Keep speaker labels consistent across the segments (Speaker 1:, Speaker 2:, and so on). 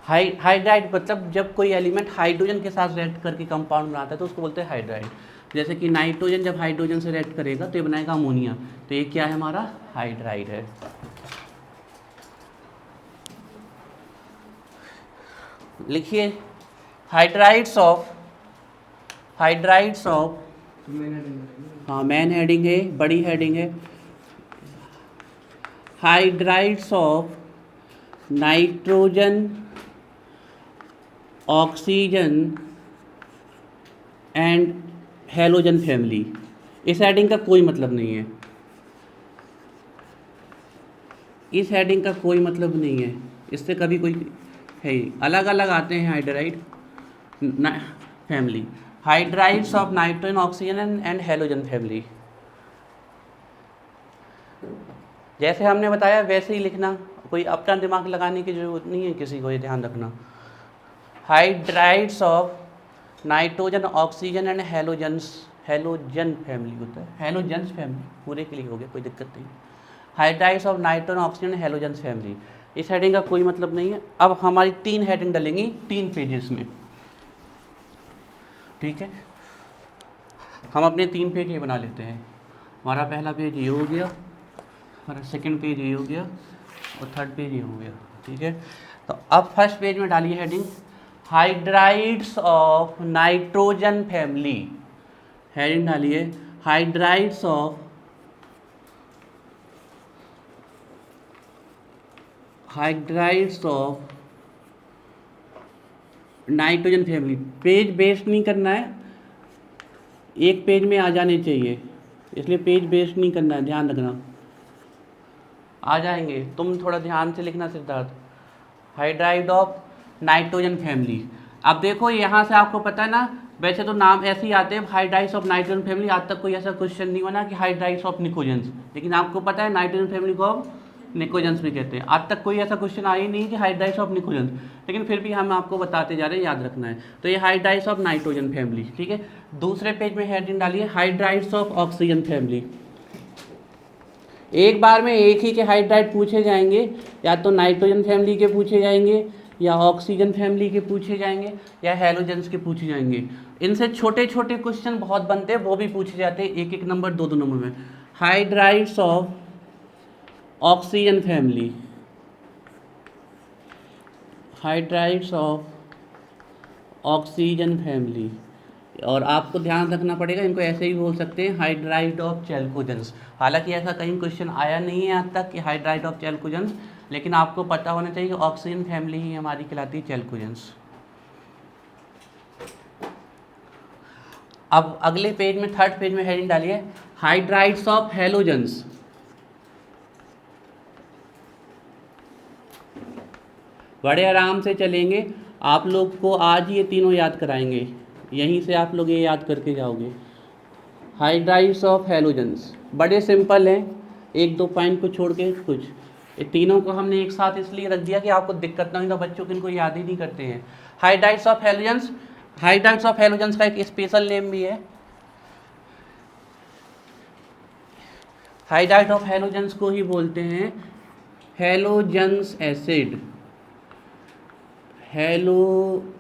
Speaker 1: Hydride मतलब जब कोई एलिमेंट हाइड्रोजन के साथ रिएक्ट करके कंपाउंड बनाता है तो उसको बोलते हैं हाइड्राइड। जैसे कि नाइट्रोजन जब हाइड्रोजन से रिएक्ट करेगा तो ये बनाएगा अमोनिया, तो ये क्या है हमारा हाइड्राइड है। लिखिए हाइड्राइड्स ऑफ हाँ मेन हेडिंग है, बड़ी हेडिंग है। Hydrides of nitrogen oxygen and halogen family. इस हेडिंग का कोई मतलब नहीं है, इस हेडिंग का कोई मतलब नहीं है, इससे कभी कोई है, अलग अलग आते हैं hydride family. Hydrides of nitrogen oxygen and halogen family, जैसे हमने बताया वैसे ही लिखना, कोई अपना दिमाग लगाने की जरूरत नहीं है किसी को, ये ध्यान रखना। Hydrides of nitrogen oxygen and halogen family होता है, हेलोजन्स फैमिली पूरे के लिए हो गया, कोई दिक्कत नहीं। Hydrides of nitrogen oxygen halogens family, इस हेडिंग का कोई मतलब नहीं है। अब हमारी 3 हेडिंग डलेंगी 3 पेजेस में, ठीक है। हम अपने 3 पेज ये बना लेते हैं। हमारा पहला पेज ये हो गया, हमारा सेकंड पेज ये हो गया और थर्ड पेज ये हो गया, ठीक है। तो अब फर्स्ट पेज में डालिए heading hydrides of nitrogen family. Heading डालिए hydrides of nitrogen family. Page waste नहीं करना है, एक पेज में आ जाने चाहिए, इसलिए पेज वेस्ट नहीं करना है, ध्यान रखना। आ जाएंगे, तुम थोड़ा ध्यान से लिखना Siddharth. Hydride of nitrogen family. अब देखो यहाँ से आपको पता है ना, वैसे तो नाम ऐसे ही आते हैं हाइड्राइड्स ऑफ नाइट्रोजन फैमिली, आज तक कोई ऐसा क्वेश्चन नहीं बना कि हाइड्राइड्स ऑफ निकोजेंस, लेकिन आपको पता है नाइट्रोजन फैमिली को अब निकोजेंस भी कहते हैं। आज तक कोई ऐसा क्वेश्चन आया ही नहीं कि हाइड्राइड्स ऑफ निकोजेंस, लेकिन फिर भी हम आपको बताते जा रहे हैं, याद रखना है। तो ये हाइड्राइड्स ऑफ नाइट्रोजन फैमिली, ठीक है। दूसरे पेज में हेडिंग डालिए हाइड्राइड्स ऑफ ऑक्सीजन फैमिली। एक बार में एक ही के हाइड्राइड पूछे जाएंगे, या तो नाइट्रोजन फैमिली के पूछे जाएंगे, या ऑक्सीजन फैमिली के पूछे जाएंगे, या हेलोजेंस के पूछे जाएंगे। इनसे छोटे छोटे क्वेश्चन बहुत बनते हैं, वो भी पूछे जाते हैं 1-1 नंबर 2-2 नंबर में। Hydrides of oxygen family, hydrides of oxygen family. और आपको ध्यान रखना पड़ेगा, इनको ऐसे ही बोल सकते हैं हाइड्राइड ऑफ चैल्कोजेंस। हालांकि ऐसा कहीं क्वेश्चन आया नहीं है आज तक कि हाइड्राइड ऑफ चैल्कोजेंस, लेकिन आपको पता होना चाहिए कि ऑक्सीजन फैमिली ही हमारी कहलाती है चैल्कोजेंस। अब अगले पेज में थर्ड पेज में हेडिंग डालिए हाइड्राइड्स ऑफ हेलोजेंस। बड़े आराम से चलेंगे, आप लोग को आज ये तीनों याद कराएंगे, यहीं से आप लोग ये याद करके जाओगे। हाइड्राइड्स ऑफ हेलोजेंस बड़े सिंपल हैं, 1-2 पॉइंट को छोड़ के कुछ। ये तीनों को हमने एक साथ इसलिए रख दिया कि आपको दिक्कत ना हो, तो बच्चों को इनको याद ही नहीं करते हैं। Hydrides of halogens, hydrides of halogens का एक स्पेशल नेम भी है। हाइड्राइड ऑफ हेलोजेंस को ही बोलते हैं हेलोजेंस एसिड, हेलोजेंस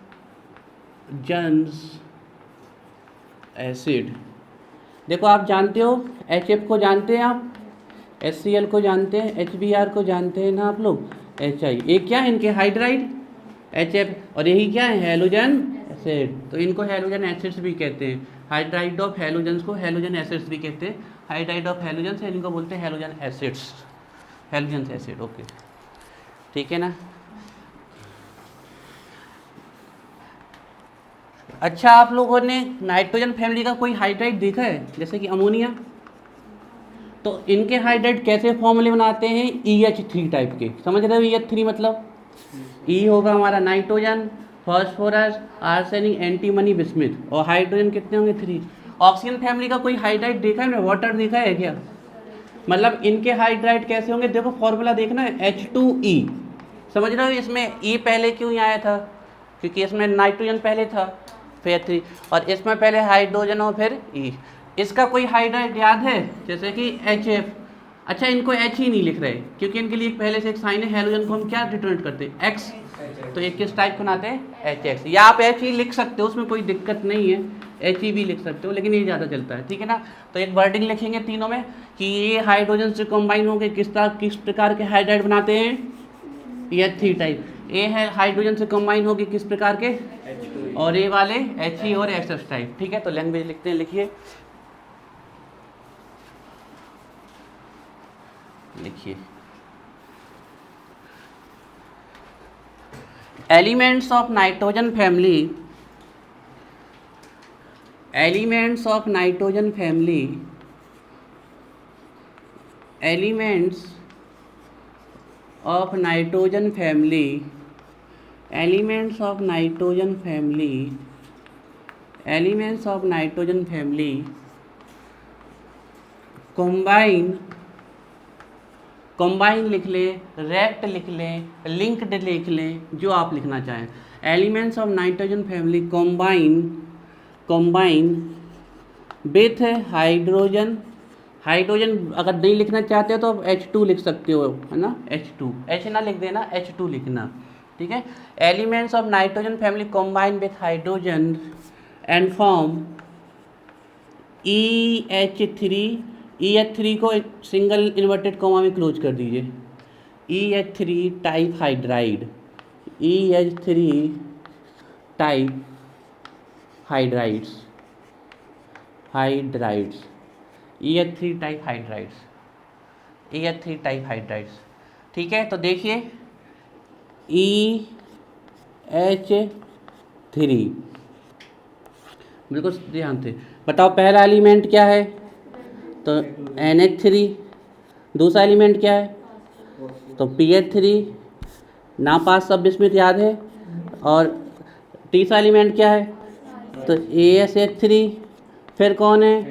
Speaker 1: एसिड। देखो आप जानते हो HF को जानते हैं, आप HCl को जानते हैं, HBr को जानते हैं ना आप लोग, HI। ये क्या है इनके हाइड्राइड HF, और यही क्या है हेलोजन एसिड, तो इनको हेलोजन एसिड्स भी कहते हैं। हाइड्राइड ऑफ हेलोजेंस को हेलोजन एसिड्स भी कहते हैं। हाइड्राइड ऑफ हेलोजेंस है, इनको बोलते हैं halogen acids, halogen acid, okay ठीक है ना। अच्छा, आप लोगों ने नाइट्रोजन फैमिली का कोई हाइड्राइड देखा है, जैसे कि अमोनिया? तो इनके हाइड्राइड कैसे फॉर्मूले बनाते हैं, EH3 टाइप के, समझ रहे हो? EH3 मतलब E होगा हमारा nitrogen, phosphorus, arsenic, antimony, bismuth, और हाइड्रोजन कितने होंगे 3। ऑक्सीजन फैमिली का कोई हाइड्राइड देखा है, वाटर देखा है क्या? मतलब इनके हाइड्राइड कैसे होंगे, देखो फॉर्मूला देखना है H2E, समझ रहे हो? इसमें E पहले क्यों आया था, क्योंकि इसमें नाइट्रोजन पहले था, फिर 3, और इसमें पहले हाइड्रोजन और फिर E। इसका कोई हाइड्राइड याद है, जैसे कि HF। अच्छा, इनको H ही नहीं लिख रहे क्योंकि इनके लिए पहले से एक साइन है, हेलोजन को हम क्या डिटोनेट करते हैं, X। तो ये किस टाइप बनाते हैं HX, या आप HE लिख सकते हो, उसमें कोई दिक्कत नहीं है, HE भी लिख सकते हो, लेकिन ये ज़्यादा चलता है, ठीक है ना। तो एक वर्डिंग लिखेंगे तीनों में कि ये हाइड्रोजन से कंबाइन होकर किस प्रकार के हाइड्राइड बनाते हैं, H3 टाइप। ये है हाइड्रोजन से कंबाइन होकर किस प्रकार के, और ये वाले HE और SS टाइप, ठीक है। तो लैंग्वेज लिखते हैं, लिखिए लिखिए elements of nitrogen family, elements of nitrogen family, elements of nitrogen family, elements of nitrogen family, elements of nitrogen family combine, combine लिख लें, रेक्ट लिख लें, लिंक्ड लिख लें, जो आप लिखना चाहें। Elements of nitrogen family combine, combine with hydrogen, hydrogen अगर नहीं लिखना चाहते हो तो आप H2 लिख सकते हो, है ना, H2, H ना लिख देना, H2 लिखना, ठीक है। Elements of nitrogen family combine with hydrogen and form EH3, EH3 को सिंगल इन्वर्टेड कॉमा में क्लोज कर दीजिए, EH3 type hydride, EH3 type hydrides, hydrides, EH3 type hydrides, EH3 type hydrides, ठीक है। तो देखिए EH3, बिल्कुल ध्यान से बताओ पहला एलिमेंट क्या है, तो NH3, दूसरा एलिमेंट क्या है, तो PH3, ना पास सब स्मिथ याद है, और तीसरा एलिमेंट क्या है, तो ASH3, फिर कौन है,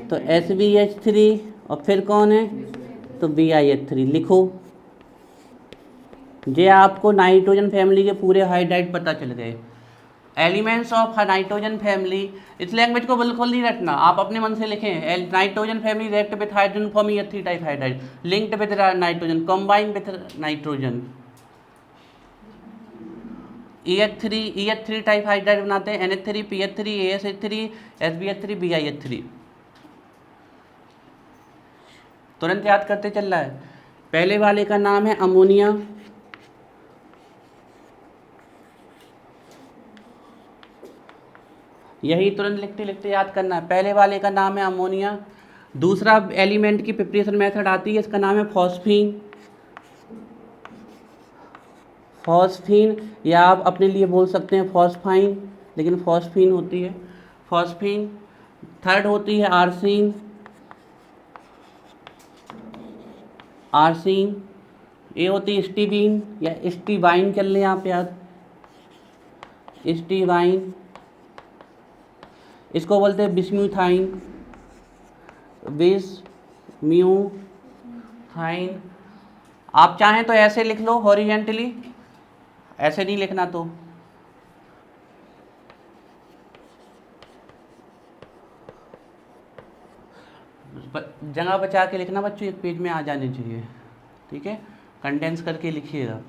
Speaker 1: तो SBH3, और फिर कौन है, तो BiH3। लिखो, ये आपको नाइट्रोजन फैमिली के पूरे हाइड्राइड पता चल गए। एलिमेंट्स ऑफ नाइट्रोजन फैमिली, इस लैंग्वेज को बिल्कुल नहीं रटना, आप अपने मन से लिखें। Nitrogen family react with hydrogen form EH3 type hydride, linked with nitrogen, combined with nitrogen, EH3 type hydride बनाते हैं, NH3, PH3, ASH3, SBH3, BiH3। तुरंत याद करते चल रहा है। पहले वाले का नाम है अमोनिया, यही तुरंत लिखते लिखते याद करना है। पहले वाले का नाम है अमोनिया, दूसरा एलिमेंट की प्रिपरेशन मेथड आती है, इसका नाम है फॉस्फीन, फॉस्फीन, या आप अपने लिए बोल सकते हैं फॉस्फाइन, लेकिन फॉस्फीन होती है, फॉस्फीन। थर्ड होती है आर्सीन, आर्सीन, ये होती है स्टीबीन या स्टीबाइन, कर लें आप याद, स्टीबाइन, इसको बोलते हैं बिस्म्यूथाइन, बिस्म्यूथाइन। आप चाहें तो ऐसे लिख लो हॉरिजेंटली, ऐसे नहीं लिखना तो जगह बचा के लिखना बच्चों, एक पेज में आ जाने चाहिए, ठीक है, कंडेंस करके लिखिएगा।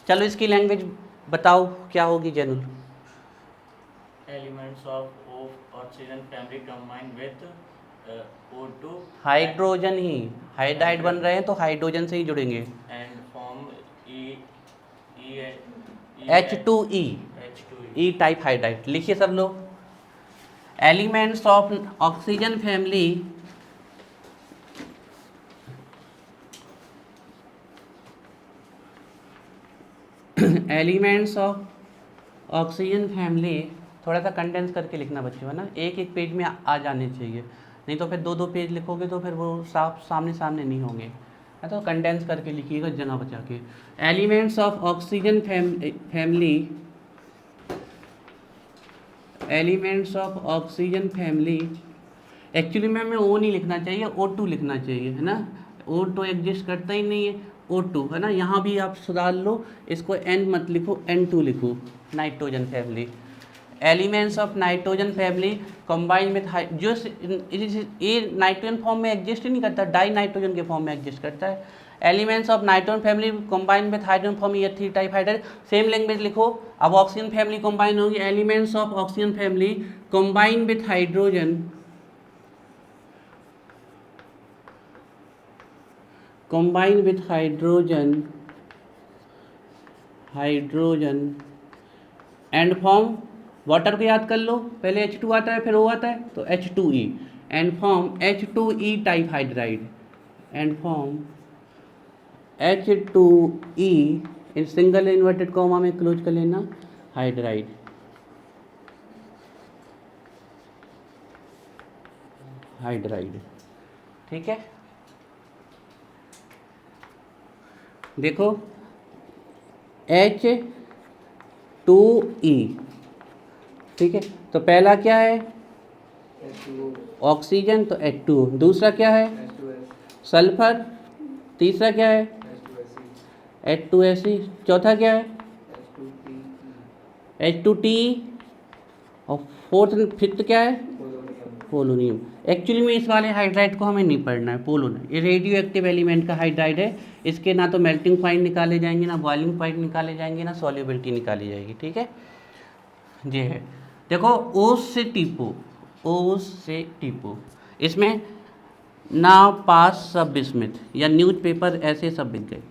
Speaker 1: चलो इसकी लैंग्वेज बताओ क्या होगी Zainul.
Speaker 2: Elements of oxygen family combine with O2,
Speaker 1: hydrogen he hydride बन रहे हैं तो हाइड्रोजन से ही जुड़ेंगे,
Speaker 2: and form
Speaker 1: H2E, E type hydride. लिखिए सब लोग, elements of oxygen family elements of oxygen family, थोड़ा सा कंडेंस करके लिखना बच्चों, है ना, एक एक पेज में आ जाने चाहिए, नहीं तो फिर दो दो पेज लिखोगे तो फिर वो साफ सामने सामने नहीं होंगे, है, तो कंडेंस करके लिखिएगा जगह बचा के। Elements of oxygen family, elements of oxygen family, actually में हमें O नहीं लिखना चाहिए, O2 लिखना चाहिए, है ना, O2 एग्जिस्ट करता ही नहीं है, O2, है ना, यहाँ भी आप सुधार लो, इसको N मत लिखो, N2 लिखो, nitrogen family, elements of nitrogen family combine with जो ये नाइट्रोजन फॉर्म में एग्जिस्ट ही नहीं करता, डाई नाइट्रोजन के फॉर्म में एग्जिस्ट करता है। Elements of nitrogen family combine with hydrogen form ये 3 टाइप हाइड्रोजन, सेम लैंग्वेज लिखो। अब ऑक्सीजन फैमिली कंबाइन होगी, elements of oxygen family combine with hydrogen combine with hydrogen and form, water को याद कर लो, पहले H2 आता है फिर O आता है, तो H2E and form H2E type hydride and form H2E in single inverted comma में क्लोज कर लेना हाइड्राइड। ठीक है, देखो H2E, ठीक है, तो पहला क्या है ऑक्सीजन, तो H2O, दूसरा क्या है सल्फर, तीसरा क्या है H2SE, चौथा क्या है H2T और फिफ्थ क्या है पोलोनियम। एक्चुअली में इस वाले हाइड्राइड को हमें नहीं पढ़ना है, पोलोनियम ये रेडियो एक्टिव एलिमेंट का हाइड्राइड है। इसके ना तो मेल्टिंग पॉइंट निकाले जाएंगे, ना बॉइलिंग पॉइंट निकाले जाएंगे, ना सॉल्युबिलिटी निकाली जाएगी। ठीक है, ये है, देखो ओ से टीपो, इसमें नाव पास सब बिस्मिथ या न्यूज़पेपर ऐसे सब बिक गए।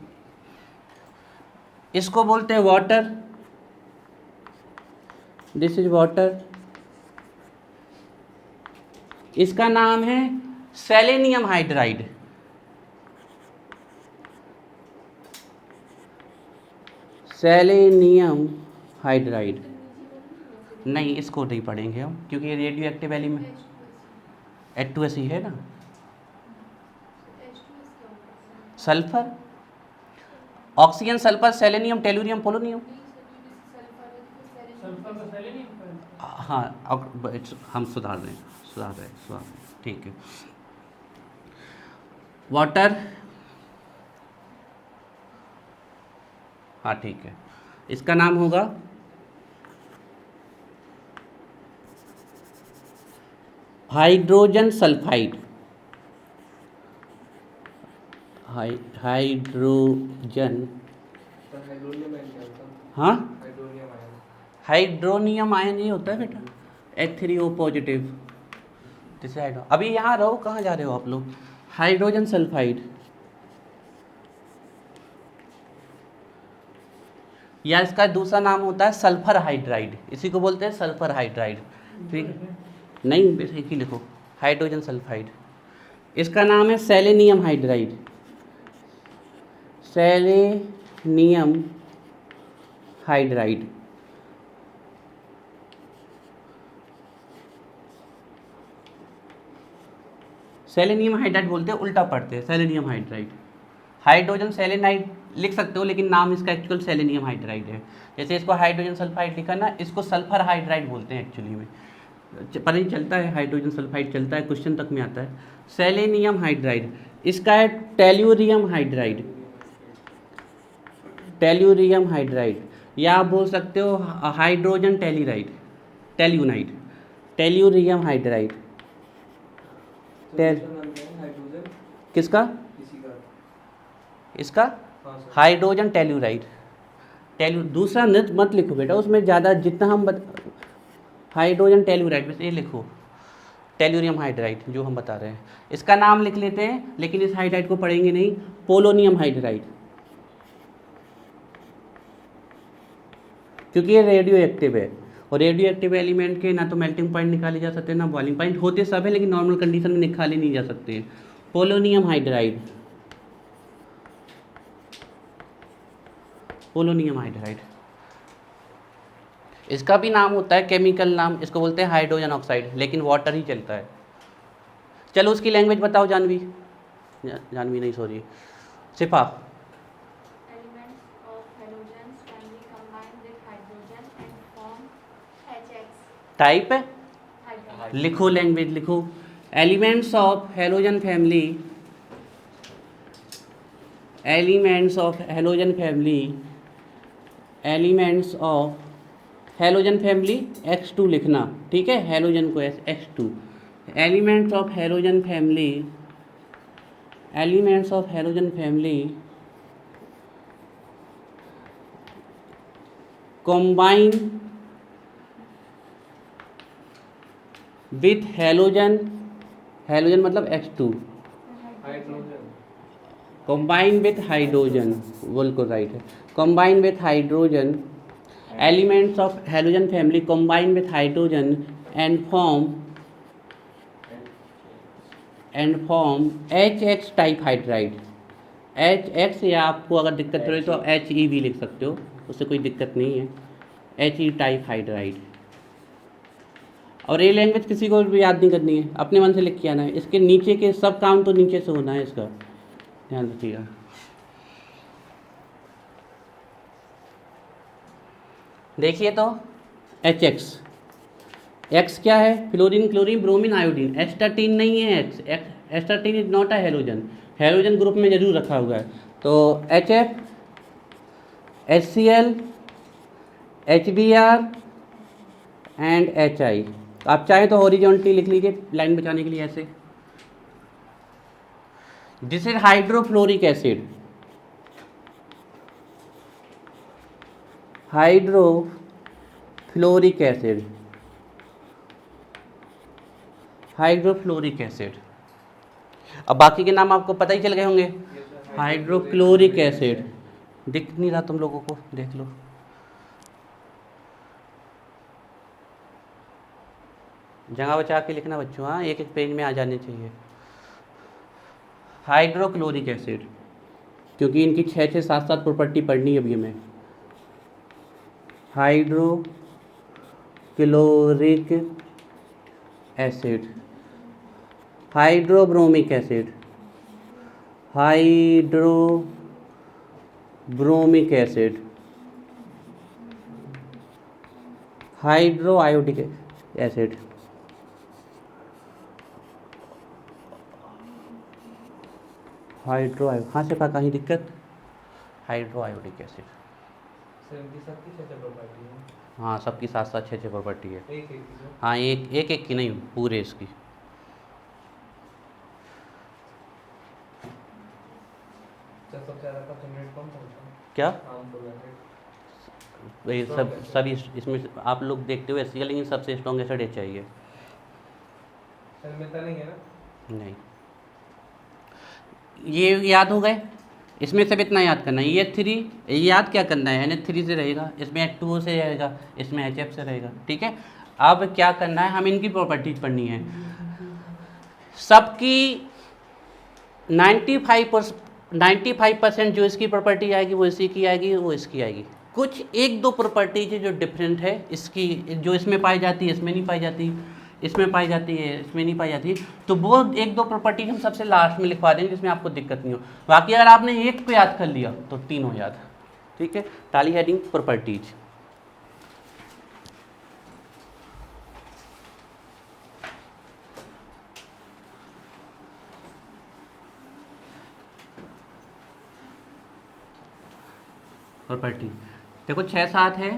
Speaker 1: इसको बोलते हैं वाटर, दिस इज वाटर, इसका नाम है सेलेनियम हाइड्राइड। सेलेनियम हाइड्राइड नहीं, इसको नहीं पढ़ेंगे हम क्योंकि ये रेडियो एक्टिव एलिमेंट H2SE है ना। Sulphur, oxygen, sulphur, selenium, tellurium, polonium. हाँ हम सुधार रहे हैं, ठीक है। वाटर, हाँ ठीक है, इसका नाम होगा हाइड्रोजन सल्फाइड। हाइड्रोजन, हाँ हाइड्रोनियम आयन ये होता है बेटा, H3O पॉजिटिव। अभी यहाँ रहो, कहाँ जा रहे हो आप लोग। हाइड्रोजन सल्फाइड या इसका दूसरा नाम होता है सल्फर हाइड्राइड, इसी को बोलते हैं सल्फर हाइड्राइड। ठीक, नहीं बस एक ही लिखो, हाइड्रोजन सल्फाइड। इसका नाम है selenium hydride, selenium hydride. Selenium hydride बोलते हैं, उल्टा पढ़ते हैं सेलेनियम हाइड्राइड। हाइड्रोजन सेलेनाइड लिख सकते हो लेकिन नाम इसका एक्चुअल सेलेनियम हाइड्राइड है। जैसे इसको हाइड्रोजन सल्फाइड लिखा ना, इसको सल्फर हाइड्राइड बोलते हैं एक्चुअली में, पता नहीं चलता है, हाइड्रोजन सल्फाइड चलता है, क्वेश्चन तक में आता है। सेलेनियम हाइड्राइड, इसका है टेल्यूरियम हाइड्राइड, टेल्यूरियम हाइड्राइड, या आप बोल सकते हो हाइड्रोजन टेलीराइड, टेल्यूनाइड, टेल्यूरियम हाइड्राइड। किसका, इसका हाइड्रोजन टेल्यूराइड। दूसरा मत लिखो बेटा, उसमें ज़्यादा जितना हम हाइड्रोजन टेल्यूराइड बस ये लिखो, टेल्यूरियम हाइड्राइड जो हम बता रहे हैं। इसका नाम लिख लेते हैं लेकिन इस हाइड्राइड को पढ़ेंगे नहीं, पोलोनियम हाइड्राइड, क्योंकि ये रेडियो एक्टिव है और रेडियो एक्टिव एलिमेंट के ना तो मेल्टिंग पॉइंट निकाले जा सकते हैं ना बॉइलिंग पॉइंट, होते सब है लेकिन नॉर्मल कंडीशन में निकाले नहीं जा सकते हैं। पोलोनियम हाइड्राइड, पोलोनियम हाइड्राइड, इसका भी नाम होता है केमिकल नाम, इसको बोलते हैं हाइड्रोजन ऑक्साइड, लेकिन वाटर ही चलता है। चलो उसकी लैंग्वेज बताओ जानवी, जानवी नहीं सॉरी सिफा। टाइप लिखो, लैंग्वेज लिखो, elements of halogen family, elements of halogen family, elements of halogen family X2 लिखना, ठीक है, हैलोजन को X2। Elements of halogen family, elements of halogen family combine with halogen, halogen मतलब X2, combine with hydrogen, बोल को right है, combine with hydrogen, elements of halogen family combine with hydrogen and form HX type hydride, HX, या आपको अगर दिक्कत हो रही तो HE भी लिख सकते हो, उससे कोई दिक्कत नहीं है, HE टाइप हाइड्राइड। और ये लैंग्वेज किसी को भी याद नहीं करनी है, अपने मन से लिख के आना है, इसके नीचे के सब काम तो नीचे से होना है, इसका ध्यान रखिएगा। देखिए तो HX, X क्या है, fluorine, chlorine, bromine, iodine, astatine नहीं है X, astatine is not a halogen, halogen group में जरूर रखा हुआ है। तो HF, HCl, HBr and HI। आप चाहें तो हॉरिजॉन्टली लिख लीजिए लाइन बचाने के लिए ऐसे। This is hydrofluoric acid, hydrofluoric acid, hydrofluoric acid. अब बाकी के नाम आपको पता ही चल गए होंगे। हाइड्रोक्लोरिक एसिड दिख नहीं रहा तुम लोगों को, देख लो। जगह बचा के लिखना बच्चों, हाँ, एक एक पेज में आ जाने चाहिए। हाइड्रोक्लोरिक एसिड, क्योंकि इनकी 6 7 प्रॉपर्टी पढ़नी है अभी हमें। Hydrochloric acid, hydrobromic acid, hydrobromic acid, hydroiodic acid, हाँ से पा कहीं दिक्कत, हाइड्रोआयोडिक एसिड। हाँ, सबकी 7 7 6 प्रॉपर्टी है। हाँ, एक एक की नहीं, पूरे इसकी। क्या ये सभी इसमें आप लोग देखते हो HCl, लेकिन सबसे स्ट्रॉन्ग एसिड HI है। नहीं, ये याद हो गए। इसमें सब इतना याद करना है, ये 3 ये याद क्या करना है, NH3 से रहेगा, इसमें H2O से रहेगा, इसमें HF से रहेगा, ठीक है। अब क्या करना है, हम इनकी प्रॉपर्टीज पढ़नी है। सबकी 95% जो इसकी प्रॉपर्टी आएगी वो इसी की आएगी, वो इसकी आएगी। कुछ 1-2 प्रॉपर्टीज जो डिफरेंट है इसकी, जो इसमें पाई जाती है इसमें नहीं पाई जाती, इसमें पाई जाती है इसमें नहीं पाई जाती, तो वो 1-2 प्रॉपर्टी हम सबसे लास्ट में लिखवा देंगे जिसमें आपको दिक्कत नहीं हो। बाकी अगर आपने एक को याद कर लिया तो 3 हो याद, ठीक है। टाली हेडिंग प्रॉपर्टीज। प्रॉपर्टी देखो 6 7 है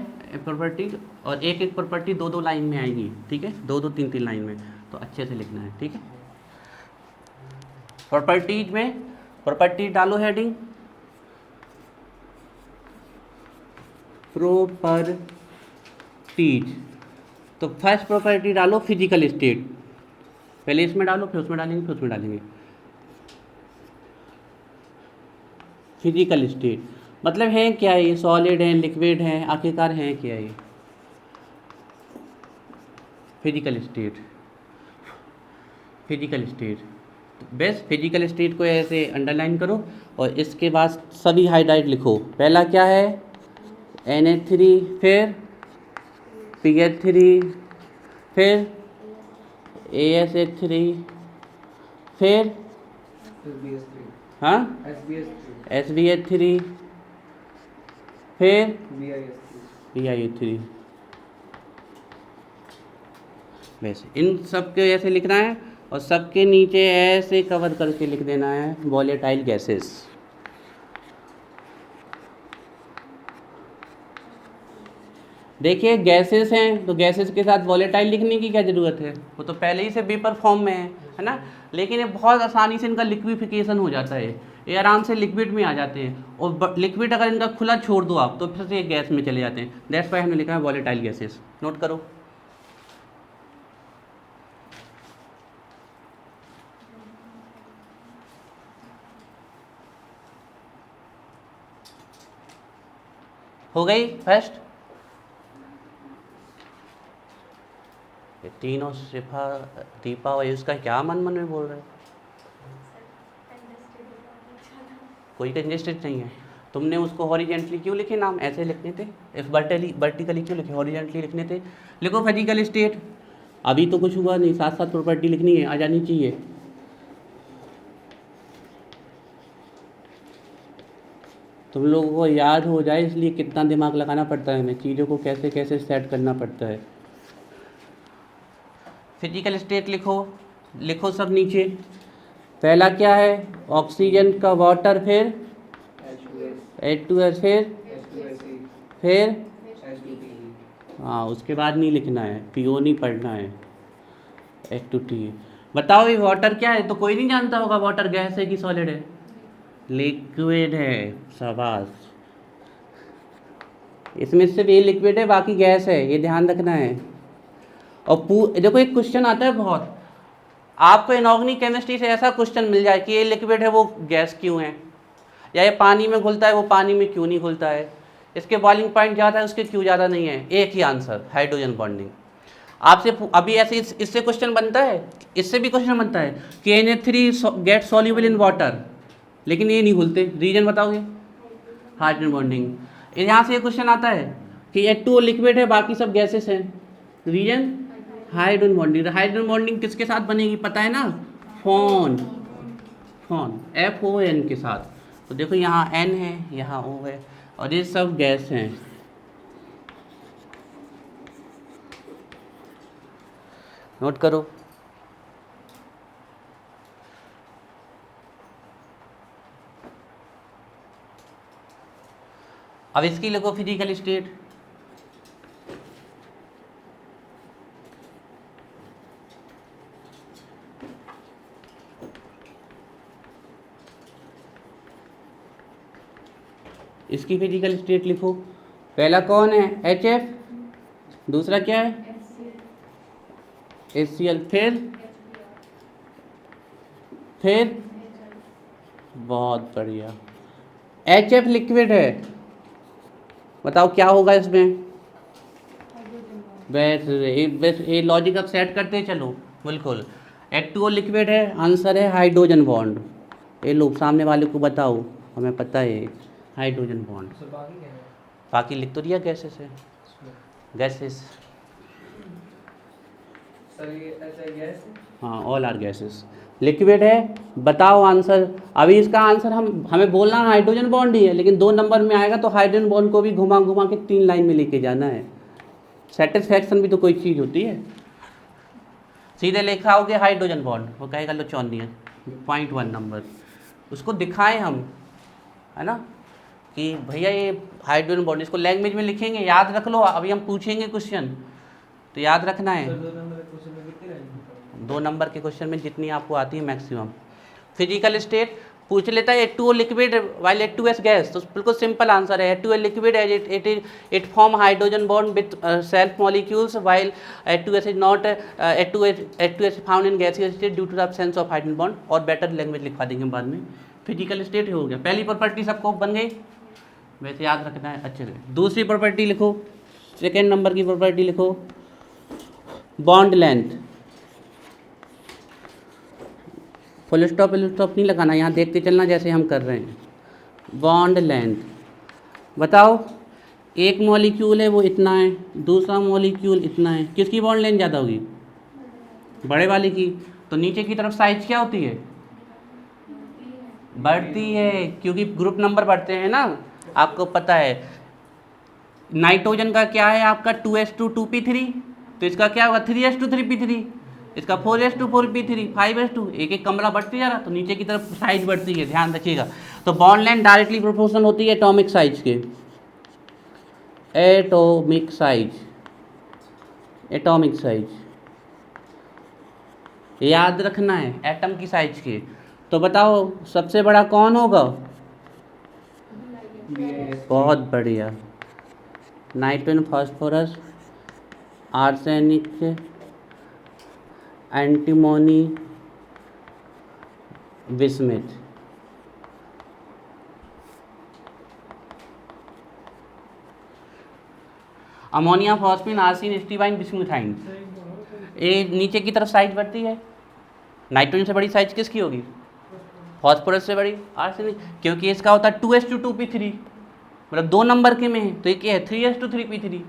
Speaker 1: प्रॉपर्टी, और एक एक प्रॉपर्टी 2-2 लाइन में आएगी, ठीक है, 2-2 3-3 लाइन में, तो अच्छे से लिखना है, ठीक है। प्रॉपर्टीज में प्रॉपर्टी डालो हेडिंग प्रॉपर्टीज। तो फर्स्ट प्रॉपर्टी डालो फिजिकल स्टेट, पहले इसमें डालो फिर उसमें डालेंगे फिर उसमें डालेंगे। फिजिकल स्टेट मतलब है क्या, ये सॉलिड है, लिक्विड है, आखिरकार है क्या ये। Physical state, physical state base, physical state को ऐसे अंडरलाइन करो और इसके बाद सभी हाइड्राइड लिखो। पहला क्या है, NH3, फिर PH3, फिर ASH3, फिर हाँ SBH3, फिर BiH3। वैसे इन सब के ऐसे लिखना है और सबके नीचे ऐसे कवर करके लिख देना है वॉलेटाइल गैसेस। देखिए गैसेस हैं तो गैसेस के साथ वॉलेटाइल लिखने की क्या ज़रूरत है, वो तो पहले ही से वेपर फॉर्म में है ना। लेकिन ये बहुत आसानी से इनका लिक्विफिकेशन हो जाता है, ये आराम से लिक्विड में आ जाते हैं, और लिक्विड अगर इनका खुला छोड़ दो आप तो फिर से ये गैस में चले जाते हैं। दैट्स वाई हमने लिखा है वॉलेटाइल गैसेस। नोट करो। हो गई फर्स्ट। ये तीनों सिफा दीपा और इसका क्या मन मन में बोल रहे हैं, कोई कंजेस्टेड नहीं है। तुमने उसको हॉरिजेंटली क्यों लिखे नाम, ऐसे लिखने थे। इफ वर्टिकली क्यों लिखे, हॉरिजेंटली लिखने थे। लिखो फिजिकल स्टेट। अभी तो कुछ हुआ नहीं, साथ साथ प्रॉपर्टी लिखनी है, आ जानी चाहिए। तुम लोगों को याद हो जाए इसलिए कितना दिमाग लगाना पड़ता है हमें, चीज़ों को कैसे कैसे सेट करना पड़ता है। फिजिकल स्टेट लिखो, लिखो सब नीचे। पहला क्या है, ऑक्सीजन का वाटर, फिर H2S, फिर हाँ उसके बाद नहीं लिखना है, PO नहीं पढ़ना है, H2T। बताओ ये वाटर क्या है, तो कोई नहीं जानता होगा वाटर गैस है कि सॉलिड है, लिक्विड है। शाबाश, इसमें सिर्फ ये लिक्विड है बाकी गैस है, ये ध्यान रखना है। और देखो एक क्वेश्चन आता है बहुत, आपको इनऑर्गेनिक केमिस्ट्री से ऐसा क्वेश्चन मिल जाए कि ये लिक्विड है वो गैस क्यों है, या ये पानी में घुलता है वो पानी में क्यों नहीं घुलता है, इसके बॉइलिंग पॉइंट ज़्यादा है उसके क्यों ज़्यादा नहीं है। एक ही आंसर, हाइड्रोजन बॉन्डिंग। आपसे अभी ऐसे इससे क्वेश्चन बनता है, इससे भी क्वेश्चन बनता है कि Na3 gate soluble in water, लेकिन ये नहीं घुलते, रीजन बताओगे, हाइड्रोजन बॉन्डिंग। यहाँ से ये क्वेश्चन आता है कि H2O लिक्विड है बाकी सब गैसेस हैं, reason hydrogen bonding. Hydrogen bonding किसके साथ बनेगी पता है ना, फोन, FON के साथ। तो देखो यहाँ N है, यहाँ O है, और ये सब गैस हैं। नोट करो। अब इसकी लिखो फिजिकल स्टेट। इसकी फिजिकल स्टेट लिखो। पहला कौन है, HF, दूसरा क्या है HCl, फिर बहुत बढ़िया, HF लिक्विड है, बताओ क्या होगा इसमें, बस ये लॉजिक अब सेट करते चलो बिल्कुल। H2O लिक्विड है, आंसर है हाइड्रोजन बॉन्ड। ये लो सामने वाले को बताओ, हमें पता है हाइड्रोजन बॉन्ड। बाकी लिख तो दिया गैसेस है, गैसेस, हाँ ऑल आर गैसेस। लिक्विड है, बताओ आंसर। अभी इसका आंसर हमें बोलना हाइड्रोजन बॉन्ड ही है, लेकिन 2 नंबर में आएगा तो हाइड्रोजन बॉन्ड को भी घुमा घुमा के 3 लाइन में लेके जाना है। सेटिस्फैक्शन भी तो कोई चीज़ होती है। सीधे लिखा होगे हाइड्रोजन बॉन्ड, वो कहेगा लो 0.1 नंबर, उसको दिखाएं हम, है ना, कि भैया ये हाइड्रोजन बॉन्ड, इसको लैंग्वेज में लिखेंगे, याद रख लो। अभी हम पूछेंगे क्वेश्चन तो याद रखना है। 2 नंबर के क्वेश्चन में जितनी आपको आती है मैक्सिमम। फिजिकल स्टेट पूछ लेता है H2O liquid while H2S gas, तो बिल्कुल सिंपल आंसर है H2O liquid as it form hydrogen bond with self molecules while H2S is not H2S found in gaseous state due to the absence of hydrogen bond. और better language लिखवा देंगे बाद में। Physical state हो गया, पहली property सबको बन गई, वैसे याद रखना है अच्छे से। दूसरी प्रॉपर्टी लिखो, सेकेंड नंबर की प्रॉपर्टी लिखो, बॉन्ड लेंथ। फुल स्टॉप नहीं लगाना, यहाँ देखते चलना जैसे हम कर रहे हैं। बॉन्ड लेंथ बताओ, एक मॉलिक्यूल है वो इतना है, दूसरा मॉलिक्यूल इतना है, किसकी बॉन्ड लेंथ ज़्यादा होगी, बड़े वाले की। तो नीचे की तरफ साइज क्या होती है, बढ़ती है, क्योंकि ग्रुप नंबर बढ़ते हैं ना, आपको पता है। नाइट्रोजन का क्या है आपका 2s2 2p3, तो इसका क्या होगा 3s2 3p3, इसका 4s2 4p3, 5s2, एक एक कमरा बढ़ती जा रहा, तो नीचे की तरफ साइज बढ़ती है, ध्यान रखिएगा। तो बॉन्ड लेंथ डायरेक्टली प्रोपोर्शनल होती है एटॉमिक साइज के। एटॉमिक साइज, एटॉमिक साइज याद रखना है एटम की साइज के। तो बताओ सबसे बड़ा कौन होगा? बहुत बढ़िया, nitrogen, phosphorus, arsenic, antimony, bismuth. Ammonia, phosphine, arsine, stibine, bismuthine. ये नीचे की तरफ साइज बढ़ती है। नाइट्रोजन से बड़ी साइज किसकी होगी? फॉस्फोरस से बड़ी आर्सेनिक, क्योंकि इसका होता है 2s2 p3, मतलब 2 नंबर के में है। तो ये क्या है? 3s2 3p3,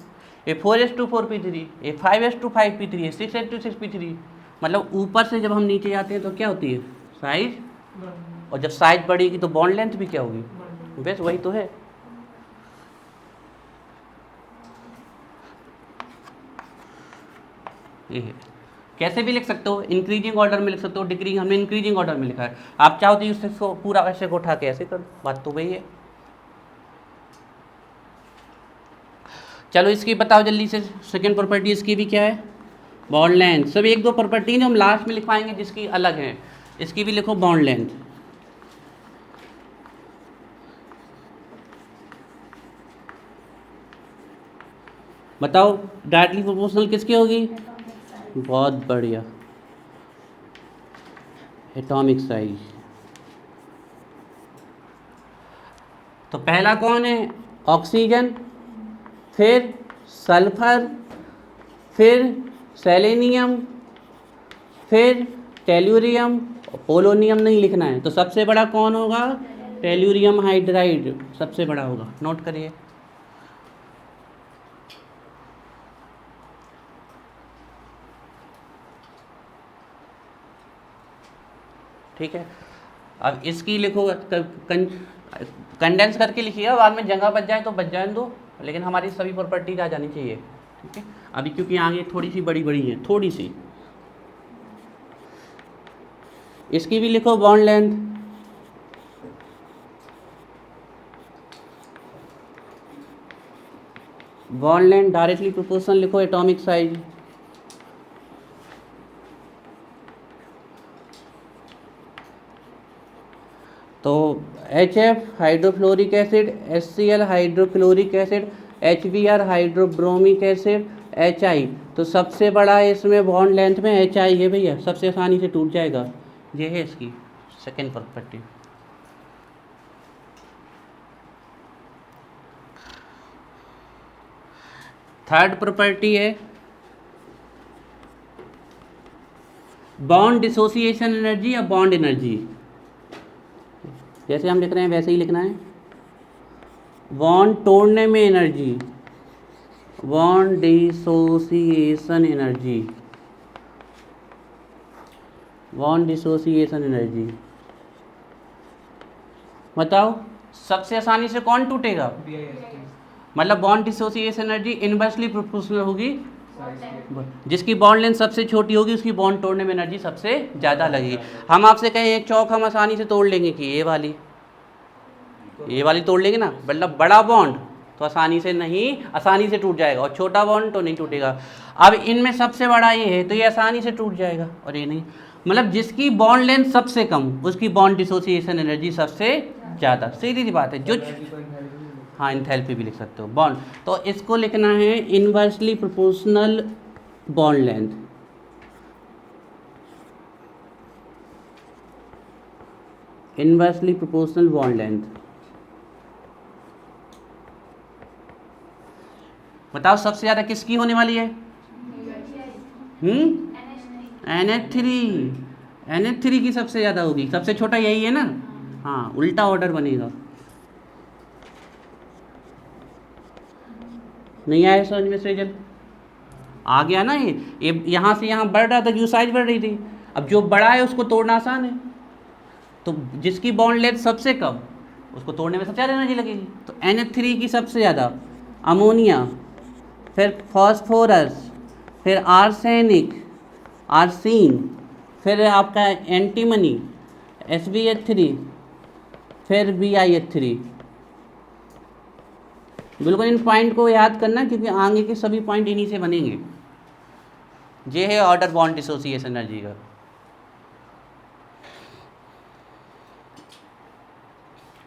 Speaker 1: ये 4s2 4p3, ये 5s2 5p3, ये 6s2 6p3। मतलब ऊपर से जब हम नीचे जाते हैं तो क्या होती है? साइज। और जब साइज बढ़ेगी तो बॉन्ड लेंथ भी क्या होगी? बस वही तो है। ये है। कैसे भी लिख सकते हो, इंक्रीजिंग ऑर्डर में लिख सकते हो, डिक्रीजिंग, हमने इंक्रीजिंग ऑर्डर में लिखा है। आप चाहो तो इसको पूरा ऐसे को उठा के ऐसे कर, बात तो वही है। चलो इसकी बताओ जल्दी से, सेकेंड प्रॉपर्टी इसकी भी क्या है? Bond length. सब 1-2 प्रॉपर्टी जो हम लास्ट में लिखवाएंगे जिसकी अलग है, इसकी भी लिखो बॉन्ड लेंथ। बताओ डायरेक्टली प्रोपोर्शनल किसकी होगी? बहुत बढ़िया, एटॉमिक साइज। तो पहला कौन है? ऑक्सीजन, फिर सल्फर, फिर सेलेनियम, फिर टेल्यूरियम। पोलोनियम नहीं लिखना है। तो सबसे बड़ा कौन होगा? टेल्यूरियम हाइड्राइड सबसे बड़ा होगा, नोट करिए। ठीक है, अब इसकी लिखो, कंडेंस करके लिखिएगा, बाद में जगह बच जाए तो बच जाए दो, लेकिन हमारी सभी प्रॉपर्टीज आ जानी चाहिए। ठीक है, अभी क्योंकि आगे थोड़ी सी बड़ी बड़ी है, थोड़ी सी। इसकी भी लिखो bond length. Bond length directly proportional लिखो एटॉमिक साइज। तो HF hydrofluoric acid, HCl hydrochloric acid, HBr hydrobromic acid, HI। तो सबसे बड़ा इसमें बॉन्ड लेंथ में HI है भैया, सबसे आसानी से टूट जाएगा। ये है इसकी सेकेंड प्रॉपर्टी। थर्ड प्रॉपर्टी है बॉन्ड डिसोसिएशन एनर्जी या बॉन्ड एनर्जी। जैसे हम लिख रहे हैं वैसे ही लिखना है। बॉन्ड तोड़ने में energy, bond dissociation energy, bond dissociation energy. बताओ सबसे आसानी से कौन टूटेगा? मतलब bond dissociation energy inversely proportional होगी, जिसकी बॉन्ड लेंथ सबसे छोटी होगी उसकी बॉन्ड तोड़ने में एनर्जी सबसे ज़्यादा लगेगी। हम आपसे कहें एक चौक हम आसानी से तोड़ लेंगे कि ये वाली तोड़ लेंगे ना, मतलब बड़ा बॉन्ड तो आसानी से नहीं, आसानी से टूट जाएगा, और छोटा बॉन्ड तो नहीं टूटेगा। अब इनमें सबसे बड़ा ये है तो ये आसानी से टूट जाएगा, और ये नहीं। मतलब जिसकी बॉन्ड लेंथ सबसे कम उसकी बॉन्ड डिसोसिएशन एनर्जी सबसे ज़्यादा। सीधी सी बात है। जो हाँ, एंथैल्पी भी लिख सकते हो बॉन्ड। तो इसको लिखना है inversely proportional bond length. Inversely proportional bond length. बताओ सबसे ज़्यादा किसकी होने वाली है? NH3 की सबसे ज़्यादा होगी। सबसे छोटा यही है ना? हाँ, उल्टा ऑर्डर बनेगा। नहीं आया समझ में सृजन? आ गया ना? ये यहाँ से यहाँ बढ़ रहा था, जो साइज बढ़ रही थी। अब जो बड़ा है उसको तोड़ना आसान है, तो जिसकी बॉन्ड लेंथ सबसे कम उसको तोड़ने में सबसे ज़्यादा एनर्जी लगेगी। तो NH3 की सबसे ज़्यादा, अमोनिया, फिर फॉस्फोरस, फिर आर्सेनिक, आर्सिन, फिर आपका एंटीमनी SbH3, फिर BiH3। बिल्कुल इन पॉइंट को याद करना, क्योंकि आगे के सभी पॉइंट इन्हीं से बनेंगे। ये है ऑर्डर बॉन्ड डिसोसिएशन एनर्जी का।